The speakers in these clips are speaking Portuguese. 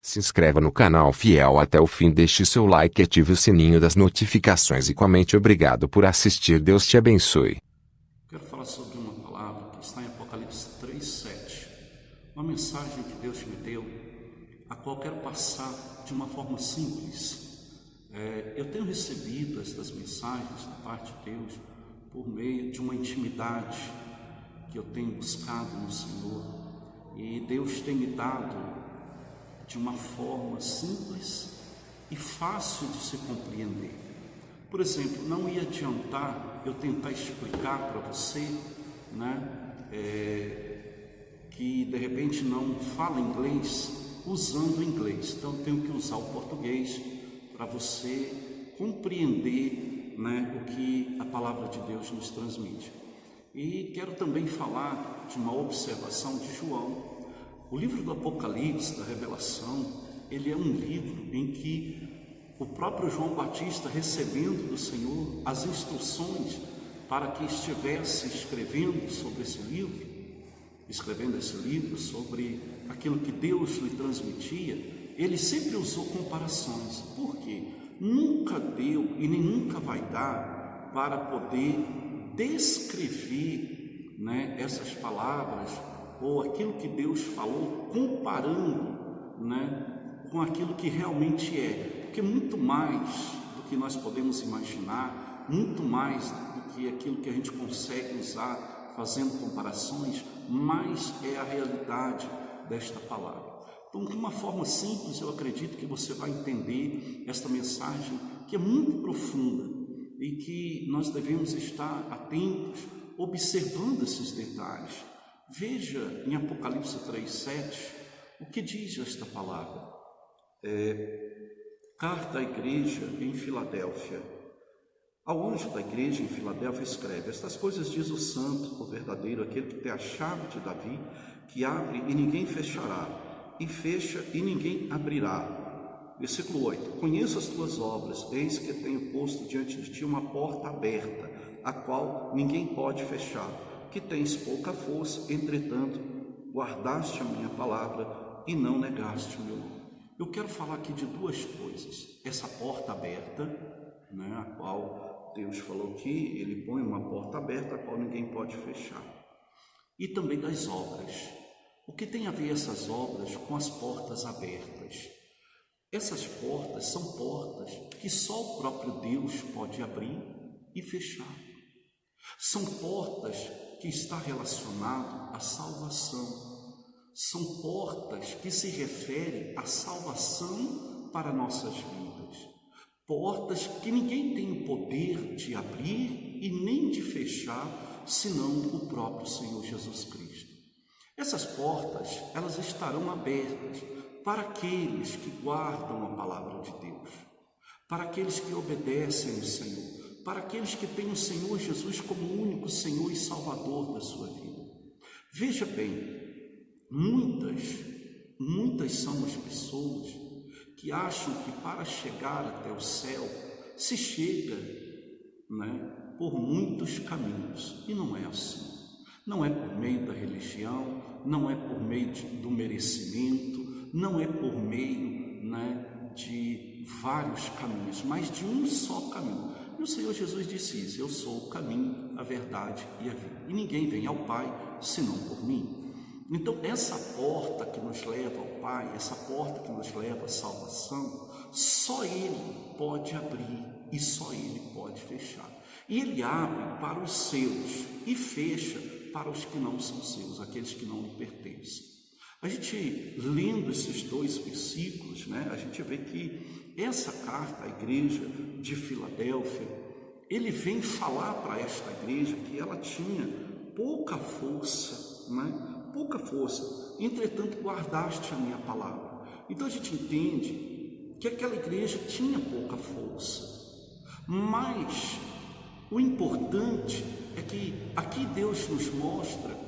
Se inscreva no canal Fiel até o fim, deixe seu like e ative o sininho das notificações e comente. Obrigado por assistir. Deus te abençoe. Quero falar sobre uma palavra que está em Apocalipse 3:7, uma mensagem que Deus me deu, a qual quero passar de uma forma simples. Eu tenho recebido estas mensagens da parte de Deus por meio de uma intimidade que eu tenho buscado no Senhor, e Deus tem me dado de uma forma simples e fácil de se compreender. Por exemplo, não ia adiantar eu tentar explicar para você, que de repente não fala inglês usando o inglês. Então eu tenho que usar o português para você compreender, o que a palavra de Deus nos transmite. E quero também falar de uma observação de João. O livro do Apocalipse, da Revelação, ele é um livro em que o próprio João Batista, recebendo do Senhor as instruções para que estivesse escrevendo esse livro sobre aquilo que Deus lhe transmitia, ele sempre usou comparações. Por quê? Nunca deu e nem nunca vai dar para poder descrever, essas palavras ou aquilo que Deus falou, comparando, com aquilo que realmente é. Porque muito mais do que nós podemos imaginar, muito mais do que aquilo que a gente consegue usar fazendo comparações, mais é a realidade desta palavra. Então, de uma forma simples, eu acredito que você vai entender esta mensagem, que é muito profunda e que nós devemos estar atentos, observando esses detalhes. Veja em Apocalipse 3:7 o que diz esta palavra. Carta à igreja em Filadélfia. Ao anjo da igreja em Filadélfia escreve: estas coisas diz o santo, o verdadeiro, aquele que tem a chave de Davi, que abre e ninguém fechará, e fecha e ninguém abrirá. Versículo 8: conheço as tuas obras, eis que tenho posto diante de ti uma porta aberta, a qual ninguém pode fechar, que tens pouca força, entretanto guardaste a minha palavra e não negaste o meu nome. Eu quero falar aqui de duas coisas: essa porta aberta, a qual Deus falou que ele põe uma porta aberta, a qual ninguém pode fechar, e também das obras. O que tem a ver essas obras com as portas abertas? Essas portas são portas que só o próprio Deus pode abrir e fechar. São portas que está relacionado à salvação. São portas que se referem à salvação para nossas vidas. Portas que ninguém tem o poder de abrir e nem de fechar, senão o próprio Senhor Jesus Cristo. Essas portas, elas estarão abertas para aqueles que guardam a palavra de Deus, para aqueles que obedecem ao Senhor, para aqueles que têm o Senhor Jesus como o único Senhor e Salvador da sua vida. Veja bem, muitas são as pessoas que acham que para chegar até o céu se chega, por muitos caminhos, e não é assim. Não é por meio da religião, não é por meio do merecimento, não é por meio, de vários caminhos, mas de um só caminho. E o Senhor Jesus disse isso: eu sou o caminho, a verdade e a vida, e ninguém vem ao Pai senão por mim. Então, essa porta que nos leva ao Pai, essa porta que nos leva à salvação, só Ele pode abrir e só Ele pode fechar. E Ele abre para os seus e fecha para os que não são seus, aqueles que não lhe pertencem. A gente, lendo esses dois versículos, a gente vê que essa carta à igreja de Filadélfia, ele vem falar para esta igreja que ela tinha pouca força, pouca força, entretanto guardaste a minha palavra. Então a gente entende que aquela igreja tinha pouca força, mas o importante é que aqui Deus nos mostra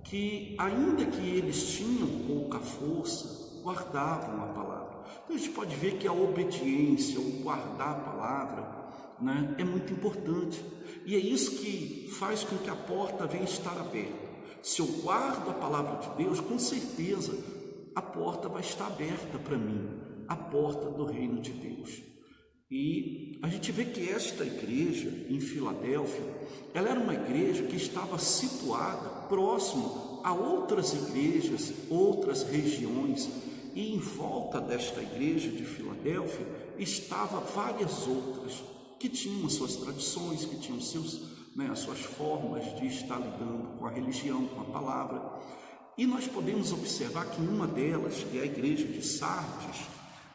que, ainda que eles tinham pouca força, guardavam a palavra. Então a gente pode ver que a obediência, o guardar a palavra, é muito importante, e é isso que faz com que a porta venha estar aberta. Se eu guardo a palavra de Deus, com certeza a porta vai estar aberta para mim, a porta do reino de Deus. E a gente vê que esta igreja em Filadélfia, ela era uma igreja que estava situada próximo a outras igrejas, outras regiões, e em volta desta igreja de Filadélfia estavam várias outras que tinham as suas tradições, que tinham as suas formas de estar lidando com a religião, com a palavra. E nós podemos observar que uma delas, que é a igreja de Sardes,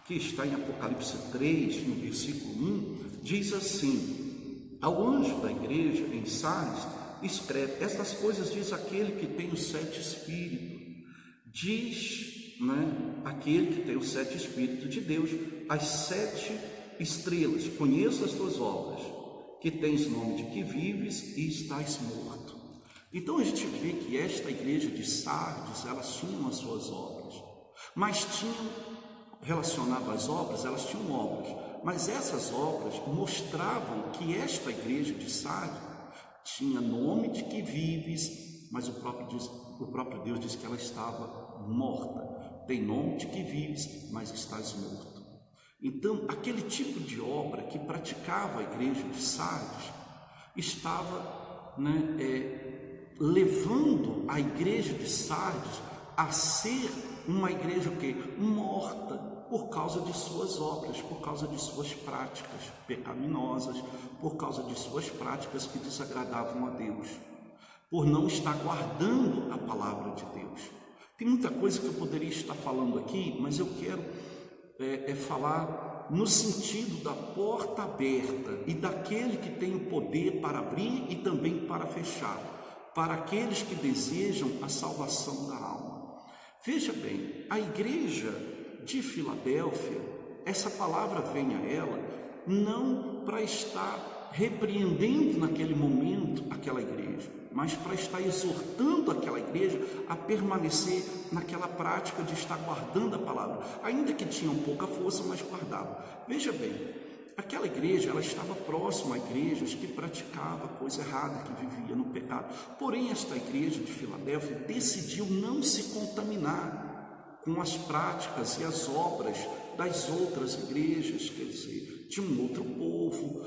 que está em Apocalipse 3, no versículo 1, diz assim: ao anjo da igreja em Sardes escreve: estas coisas diz aquele que tem os 7 espíritos, diz aquele que tem os 7 espíritos de Deus, as 7 estrelas, conheço as tuas obras, que tens nome de que vives e estás morto. Então a gente vê que esta igreja de Sardes, elas tinham as suas obras, mas tinham, relacionado às obras, elas tinham obras, mas essas obras mostravam que esta igreja de Sardes tinha nome de que vives, mas o próprio Deus diz que ela estava morta. Tem nome de que vives, mas estás morto. Então, aquele tipo de obra que praticava a igreja de Sardes estava levando a igreja de Sardes a ser uma igreja morta por causa de suas obras, por causa de suas práticas pecaminosas, por causa de suas práticas que desagradavam a Deus, por não estar guardando a palavra de Deus. Tem muita coisa que eu poderia estar falando aqui, mas eu quero falar no sentido da porta aberta e daquele que tem o poder para abrir e também para fechar, para aqueles que desejam a salvação da alma. Veja bem, a igreja de Filadélfia, essa palavra vem a ela não para estar repreendendo naquele momento aquela igreja, mas para estar exortando aquela igreja a permanecer naquela prática de estar guardando a palavra, ainda que tinham pouca força, mas guardavam. Veja bem, aquela igreja, ela estava próxima a igrejas que praticavam coisa errada, que vivia no pecado. Porém, esta igreja de Filadélfia decidiu não se contaminar com as práticas e as obras das outras igrejas, quer dizer, de um outro povo,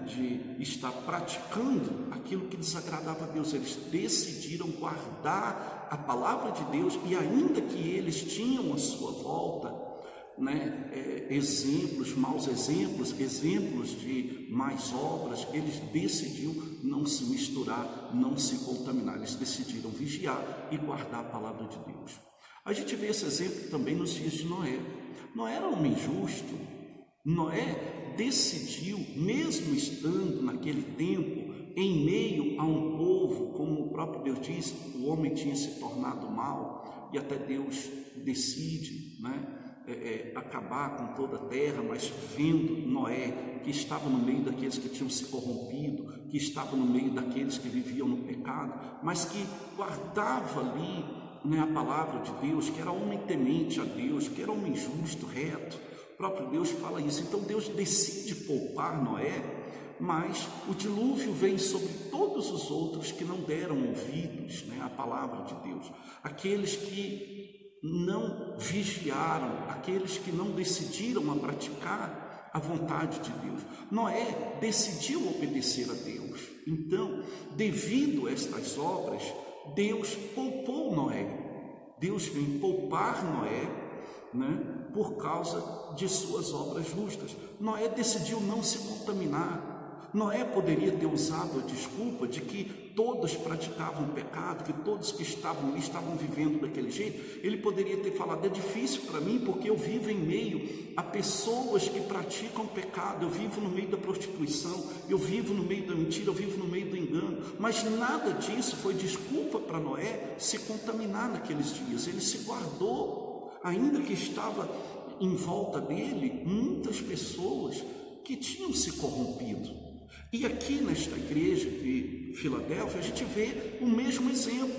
de estar praticando aquilo que desagradava a Deus. Eles decidiram guardar a palavra de Deus, e ainda que eles tinham à sua volta exemplos, maus exemplos, exemplos de más obras, eles decidiram não se misturar, não se contaminar. Eles decidiram vigiar e guardar a palavra de Deus. A gente vê esse exemplo também nos dias de Noé. Noé era um homem justo. Noé decidiu, mesmo estando naquele tempo em meio a um povo, como o próprio Deus diz, o homem tinha se tornado mau, e até Deus decide acabar com toda a terra, mas vendo Noé, que estava no meio daqueles que tinham se corrompido, que estava no meio daqueles que viviam no pecado, mas que guardava ali a palavra de Deus, que era homem temente a Deus, que era homem justo, reto. O próprio Deus fala isso. Então Deus decide poupar Noé, mas o dilúvio vem sobre todos os outros que não deram ouvidos à palavra de Deus, aqueles que não vigiaram, aqueles que não decidiram a praticar a vontade de Deus. Noé decidiu obedecer a Deus. Então, devido a estas obras, Deus poupou Noé. Deus vem poupar Noé, por causa de suas obras justas. Noé decidiu não se contaminar. Noé poderia ter usado a desculpa de que todos praticavam pecado, que todos que estavam vivendo daquele jeito. Ele poderia ter falado: é difícil para mim porque eu vivo em meio a pessoas que praticam pecado, eu vivo no meio da prostituição, eu vivo no meio da mentira, eu vivo no meio do engano. Mas nada disso foi desculpa para Noé se contaminar naqueles dias. Ele se guardou, ainda que estava em volta dele muitas pessoas que tinham se corrompido. E aqui nesta igreja de Filadélfia a gente vê o mesmo exemplo.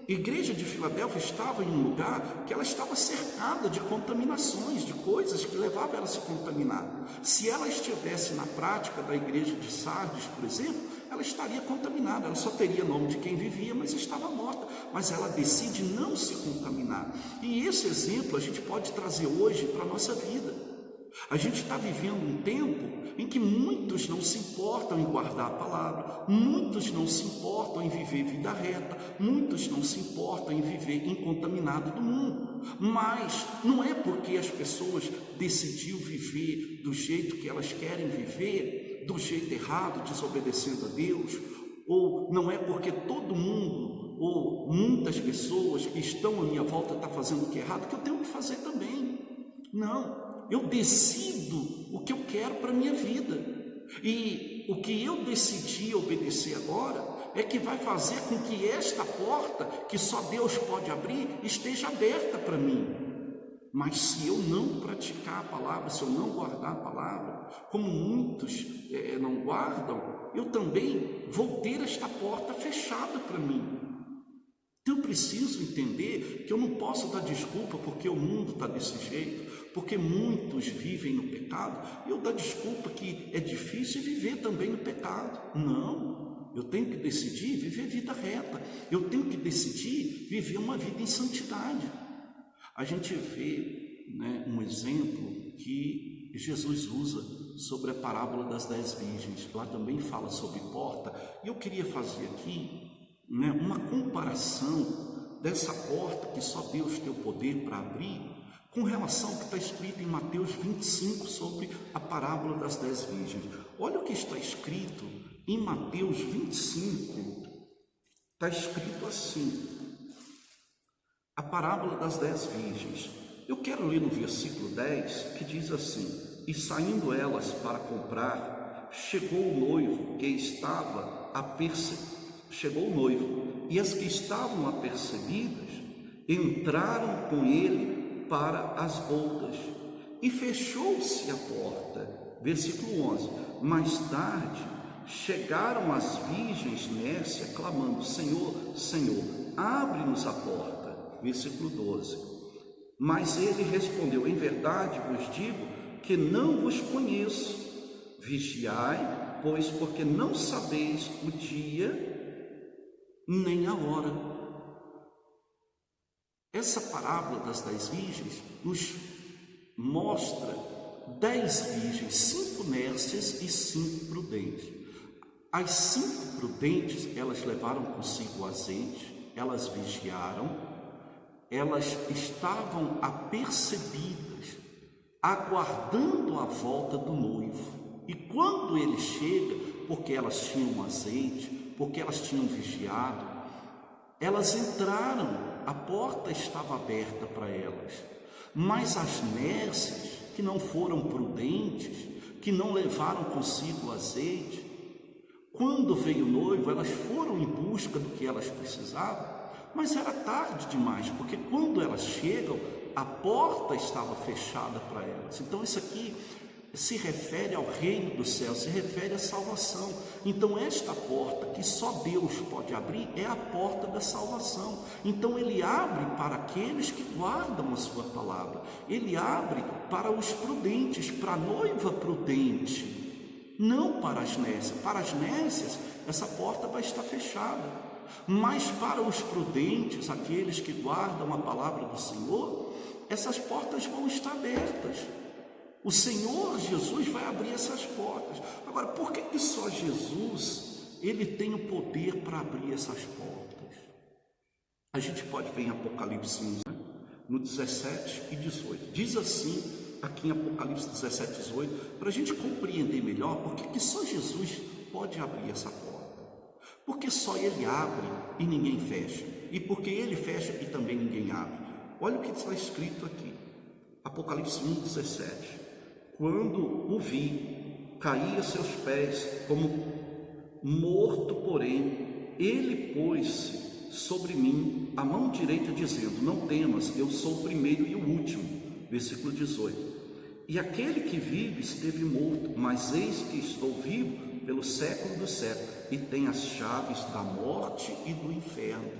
A igreja de Filadélfia estava em um lugar que ela estava cercada de contaminações, de coisas que levavam ela a se contaminar. Se ela estivesse na prática da igreja de Sardes, por exemplo, ela estaria contaminada, ela só teria nome de quem vivia, mas estava morta. Mas ela decide não se contaminar. E esse exemplo a gente pode trazer hoje para a nossa vida. A gente está vivendo um tempo em que muitos não se importam em guardar a palavra, muitos não se importam em viver vida reta, muitos não se importam em viver incontaminado do mundo. Mas não é porque as pessoas decidiram viver do jeito que elas querem viver, do jeito errado, desobedecendo a Deus, ou não é porque todo mundo ou muitas pessoas que estão à minha volta estão fazendo o que é errado, que eu tenho que fazer também. Não. Eu decido o que eu quero para a minha vida. E o que eu decidi obedecer agora é que vai fazer com que esta porta, que só Deus pode abrir, esteja aberta para mim. Mas se eu não praticar a palavra, se eu não guardar a palavra, como muitos não guardam, eu também vou ter esta porta fechada para mim. Então eu preciso entender que eu não posso dar desculpa porque o mundo está desse jeito, porque muitos vivem no pecado, e eu dar desculpa que é difícil viver também no pecado. Não, eu tenho que decidir viver vida reta, eu tenho que decidir viver uma vida em santidade. A gente vê, um exemplo que Jesus usa sobre a parábola das 10 virgens, lá também fala sobre porta, e eu queria fazer aqui uma comparação dessa porta que só Deus tem o poder para abrir, com relação ao que está escrito em Mateus 25 sobre a parábola das 10 virgens. Olha o que está escrito em Mateus 25, está escrito assim, a parábola das 10 virgens. Eu quero ler no versículo 10, que diz assim: e saindo elas para comprar, chegou o noivo, e as que estavam apercebidas entraram com ele para as bodas, e fechou-se a porta. Versículo 11: mais tarde chegaram as virgens nércias, clamando: Senhor, Senhor, abre-nos a porta. Versículo 12: mas ele respondeu: em verdade vos digo que não vos conheço. Vigiai, pois, porque não sabeis o dia nem a hora. Essa parábola das 10 virgens nos mostra 10 virgens, 5 nércias e 5 prudentes. As 5 prudentes, elas levaram consigo o azeite, elas vigiaram, elas estavam apercebidas, aguardando a volta do noivo. E quando ele chega, porque elas tinham azeite, porque elas tinham vigiado, elas entraram, a porta estava aberta para elas. Mas as nércias, que não foram prudentes, que não levaram consigo o azeite, quando veio o noivo, elas foram em busca do que elas precisavam, mas era tarde demais, porque quando elas chegam, a porta estava fechada para elas. Então isso aqui se refere ao reino do céu, se refere à salvação. Então esta porta que só Deus pode abrir é a porta da salvação. Então ele abre para aqueles que guardam a sua palavra, ele abre para os prudentes, para a noiva prudente, não para as nécias. Para as nécias essa porta vai estar fechada, mas para os prudentes, aqueles que guardam a palavra do Senhor, essas portas vão estar abertas. O Senhor Jesus vai abrir essas portas. Agora, por que só Jesus, ele tem o poder para abrir essas portas? A gente pode ver em Apocalipse 1, no 17 e 18. Diz assim, aqui em Apocalipse 17 e 18, para a gente compreender melhor por que só Jesus pode abrir essa porta. Porque só ele abre e ninguém fecha. E porque ele fecha e também ninguém abre. Olha o que está escrito aqui. Apocalipse 1, 17. Quando o vi, caí a seus pés como morto, porém ele pôs-se sobre mim a mão direita, dizendo: não temas, eu sou o primeiro e o último. Versículo 18. E aquele que vive esteve morto, mas eis que estou vivo pelo século dos séculos, e tenho as chaves da morte e do inferno.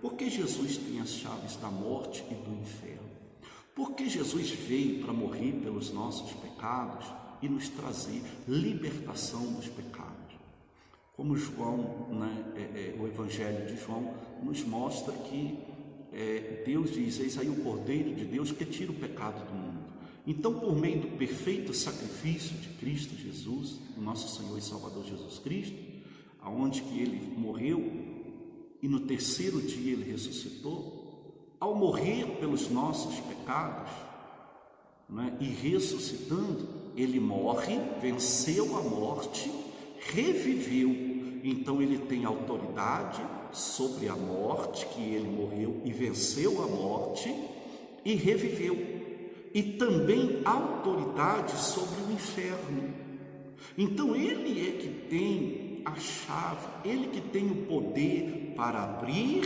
Porque Jesus tem as chaves da morte e do inferno. Porque Jesus veio para morrer pelos nossos pecados e nos trazer libertação dos pecados. Como João, o Evangelho de João nos mostra que Deus diz: eis aí o Cordeiro de Deus que tira o pecado do mundo. Então, por meio do perfeito sacrifício de Cristo Jesus, o nosso Senhor e Salvador Jesus Cristo, aonde que Ele morreu e no terceiro dia Ele ressuscitou, ao morrer pelos nossos pecados, e ressuscitando, Ele morre, venceu a morte, reviveu. Então Ele tem autoridade sobre a morte, que Ele morreu e venceu a morte e reviveu. E também autoridade sobre o inferno. Então Ele é que tem a chave, Ele que tem o poder para abrir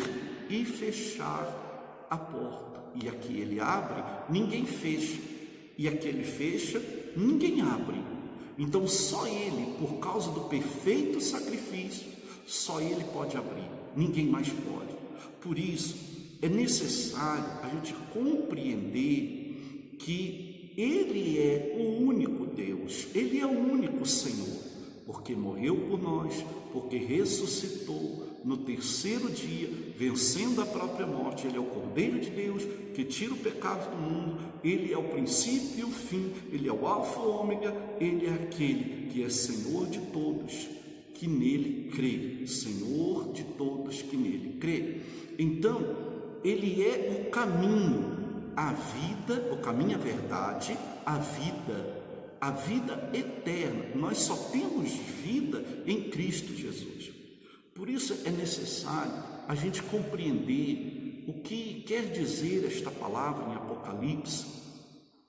e fechar a porta. E a que Ele abre, ninguém fecha. E a que Ele fecha, ninguém abre. Então só Ele, por causa do perfeito sacrifício, só Ele pode abrir, ninguém mais pode. Por isso é necessário a gente compreender que Ele é o único Deus, Ele é o único Senhor, porque morreu por nós, porque ressuscitou no terceiro dia, vencendo a própria morte. Ele é o Cordeiro de Deus que tira o pecado do mundo. Ele é o princípio e o fim, Ele é o alfa e o ômega. Ele é aquele que é Senhor de todos que nele crê, Senhor de todos que nele crê. Então Ele é o caminho, a vida, o caminho, a verdade, a vida eterna. Nós só temos vida em Cristo Jesus. Por isso é necessário a gente compreender o que quer dizer esta palavra em Apocalipse,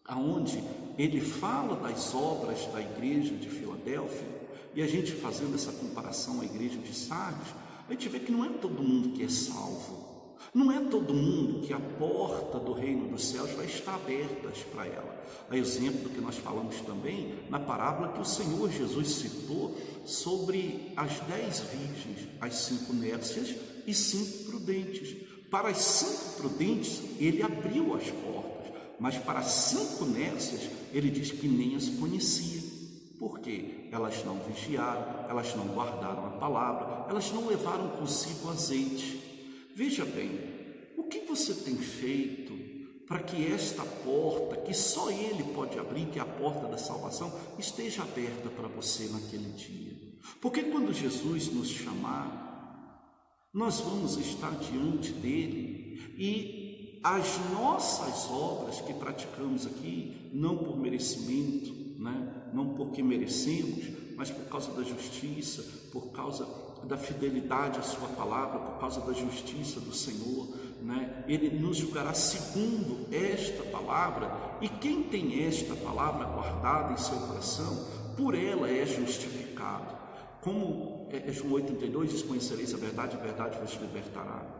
aonde ele fala das obras da igreja de Filadélfia, e a gente fazendo essa comparação à igreja de Sardes, a gente vê que não é todo mundo que é salvo. Não é todo mundo que a porta do reino dos céus vai estar aberta para ela. A exemplo do que nós falamos também na parábola que o Senhor Jesus citou sobre as 10 virgens, as 5 nércias e 5 prudentes. Para as 5 prudentes, ele abriu as portas, mas para as 5 nércias, ele diz que nem as conhecia. Por quê? Elas não vigiaram, elas não guardaram a palavra, elas não levaram consigo azeite. Veja bem, o que você tem feito para que esta porta, que só Ele pode abrir, que é a porta da salvação, esteja aberta para você naquele dia? Porque quando Jesus nos chamar, nós vamos estar diante dEle e as nossas obras que praticamos aqui, não por merecimento, não porque merecemos, mas por causa da justiça, por causa da fidelidade à sua palavra, por causa da justiça do Senhor, Ele nos julgará segundo esta palavra, e quem tem esta palavra guardada em seu coração, por ela é justificado. Como João 8,32 diz: conhecereis a verdade vos libertará.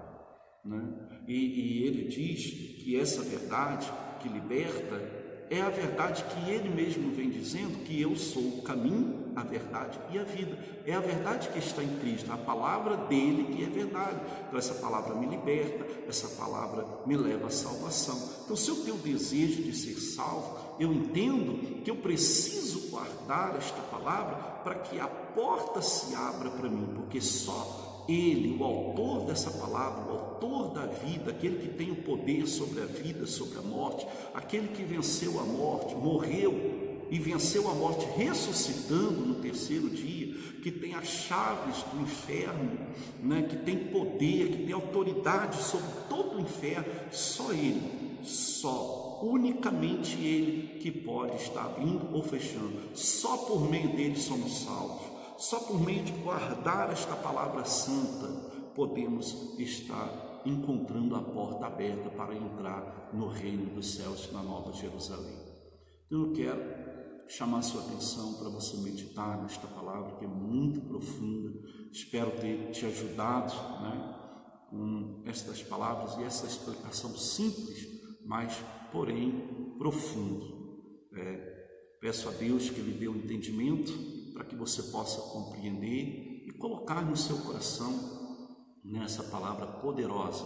E ele diz que essa verdade que liberta é a verdade que Ele mesmo vem dizendo, que eu sou o caminho, a verdade e a vida. É a verdade que está em Cristo, a palavra dEle que é verdade. Então essa palavra me liberta, essa palavra me leva à salvação. Então, se eu tenho o desejo de ser salvo, eu entendo que eu preciso guardar esta palavra para que a porta se abra para mim, porque só Ele, o autor dessa palavra, o autor da vida, aquele que tem o poder sobre a vida, sobre a morte, aquele que venceu a morte, morreu e venceu a morte ressuscitando no terceiro dia, que tem as chaves do inferno, que tem poder, que tem autoridade sobre todo o inferno, só Ele, unicamente Ele que pode estar abrindo ou fechando. Só por meio dele somos salvos. Só por meio de guardar esta palavra santa, podemos estar encontrando a porta aberta para entrar no reino dos céus, na Nova Jerusalém. Então eu quero chamar a sua atenção para você meditar nesta palavra que é muito profunda. Espero ter te ajudado com estas palavras e essa explicação simples, mas porém profundo. Peço a Deus que lhe dê um entendimento para que você possa compreender e colocar no seu coração, nessa palavra poderosa,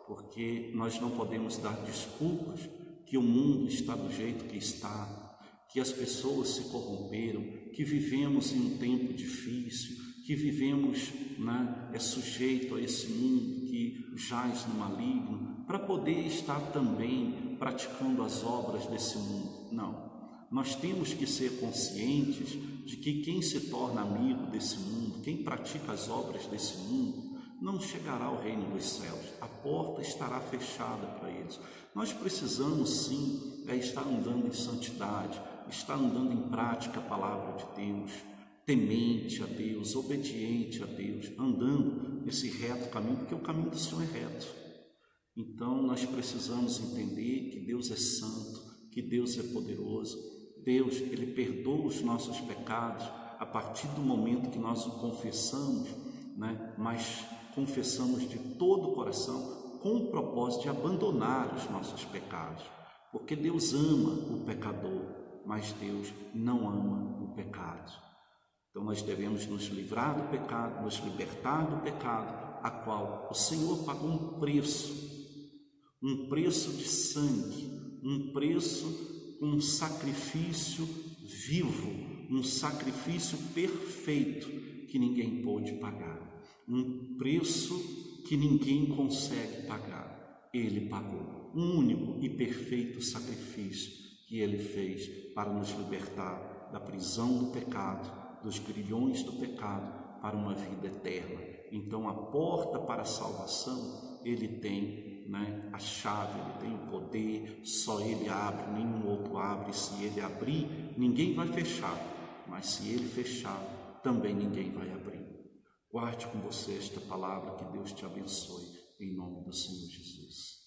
porque nós não podemos dar desculpas que o mundo está do jeito que está, que as pessoas se corromperam, que vivemos em um tempo difícil, que vivemos sujeito a esse mundo que jaz no maligno, para poder estar também praticando as obras desse mundo. Não, nós temos que ser conscientes de que quem se torna amigo desse mundo, quem pratica as obras desse mundo, não chegará ao reino dos céus, a porta estará fechada para eles. Nós precisamos sim estar andando em santidade, estar andando em prática a palavra de Deus, temente a Deus, obediente a Deus, andando nesse reto caminho, porque o caminho do Senhor é reto. Então nós precisamos entender que Deus é santo, que Deus é poderoso. Deus, Ele perdoa os nossos pecados a partir do momento que nós o confessamos, mas confessamos de todo o coração com o propósito de abandonar os nossos pecados, porque Deus ama o pecador, mas Deus não ama o pecado. Então nós devemos nos livrar do pecado, nos libertar do pecado, a qual o Senhor pagou um preço de sangue, um sacrifício vivo, um sacrifício perfeito que ninguém pôde pagar, um preço que ninguém consegue pagar. Ele pagou um único e perfeito sacrifício que Ele fez para nos libertar da prisão do pecado, dos grilhões do pecado, para uma vida eterna. Então a porta para a salvação, Ele tem a chave, Ele tem o poder, só Ele abre, nenhum outro abre. Se Ele abrir, ninguém vai fechar, mas se Ele fechar, também ninguém vai abrir. Guarde com você esta palavra, que Deus te abençoe, em nome do Senhor Jesus.